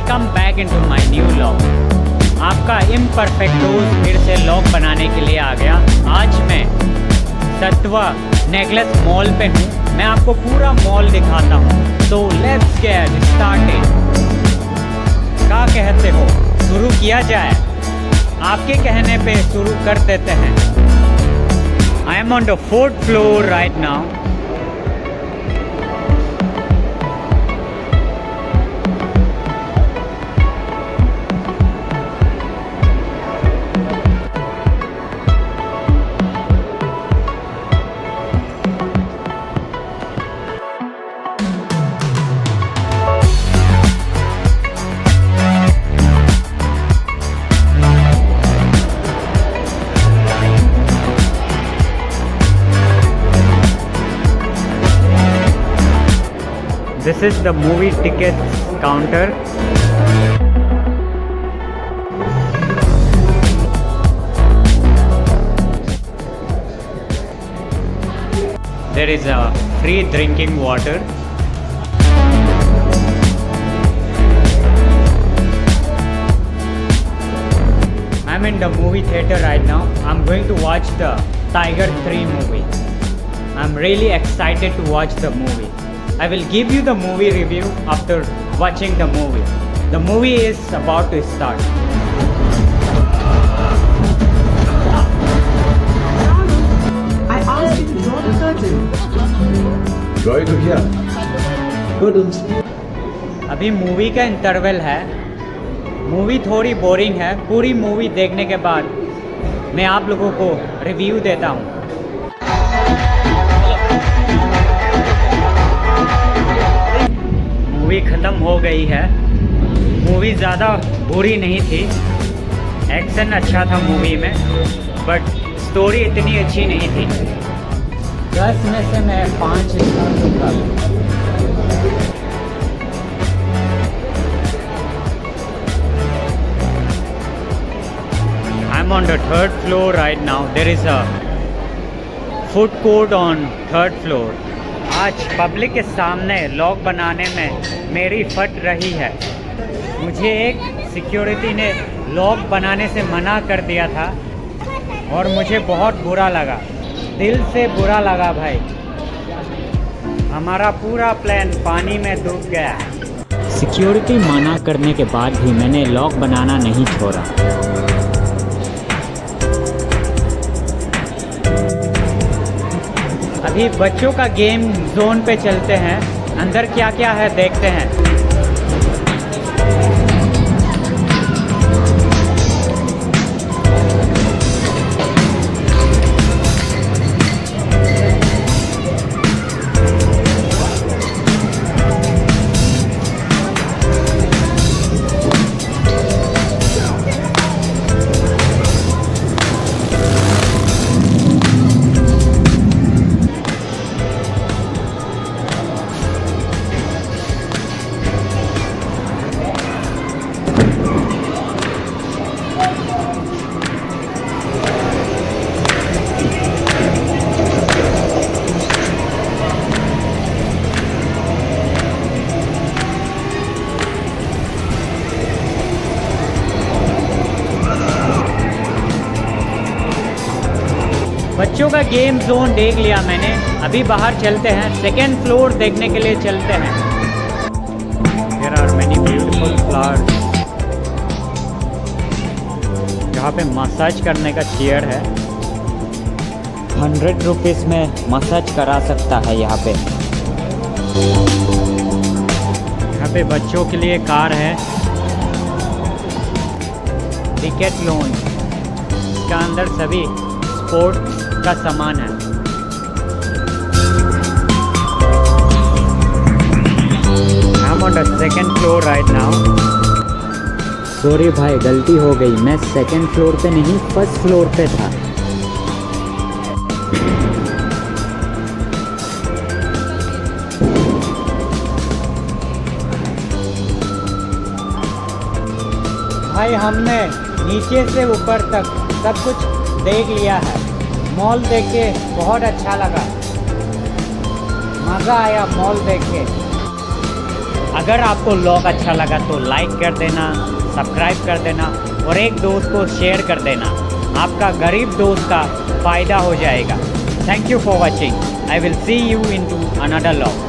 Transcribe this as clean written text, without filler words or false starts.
Welcome back into my new vlog. आपका imperfect दोस्त फिर से व्लॉग बनाने के लिए आ गया। आज मैं सत्वा नेकलेस मॉल पे हूँ। मैं आपको पूरा मॉल दिखाता हूँ। तो लेट्स गेट स्टार्टेड। क्या कहते हो, शुरू किया जाए? आपके कहने पे शुरू कर देते हैं। आई am on the 4th floor right now. This is the movie tickets counter. There is a free drinking water. I'm in the movie theater right now. I'm going to watch the Tiger 3 movie. I'm really excited to watch the movie. I will give you the movie review after watching the movie. The movie is about to start. I asked you to draw the curtain. Draw it here. Curtains. अभी movie का interval है। Movie थोड़ी boring है। पूरी movie देखने के बाद मैं आप लोगों को रिव्यू देता हूँ। मूवी ख़त्म हो गई है। मूवी ज़्यादा बुरी नहीं थी। एक्शन अच्छा था मूवी में, बट स्टोरी इतनी अच्छी नहीं थी। 10 में से मैं 5 स्टार दूंगा। I am on the 3rd floor right now. There is a food court on 3rd floor. आज पब्लिक के सामने व्लॉग बनाने में मेरी फट रही है। मुझे एक सिक्योरिटी ने व्लॉग बनाने से मना कर दिया था और मुझे बहुत बुरा लगा, दिल से बुरा लगा भाई। हमारा पूरा प्लान पानी में डूब गया। सिक्योरिटी मना करने के बाद भी मैंने व्लॉग बनाना नहीं छोड़ा। अभी बच्चों का गेम जोन पे चलते हैं। अंदर क्या क्या है देखते हैं। बच्चों का गेम जोन देख लिया मैंने। अभी बाहर चलते हैं, 2nd फ्लोर देखने के लिए चलते हैं। There are many beautiful flowers। यहाँ पे मसाज करने का चेयर है। 100 रुपीज़ में मसाज करा सकता है यहाँ पे। यहाँ पे बच्चों के लिए कार है। डिकैथलॉन, इसका अंदर सभी स्पोर्ट्स का सामान है। I'm on the 2nd floor right now. Sorry भाई, गलती हो गई। मैं 2nd फ्लोर पे नहीं, 1st फ्लोर पे था। भाई हमने नीचे से ऊपर तक सब कुछ देख लिया है। मॉल देख के बहुत अच्छा लगा, मज़ा आया मॉल देख के। अगर आपको व्लॉग अच्छा लगा तो लाइक कर देना, सब्सक्राइब कर देना और एक दोस्त को शेयर कर देना। आपका गरीब दोस्त का फ़ायदा हो जाएगा। Thank you for watching. I will see you into another vlog.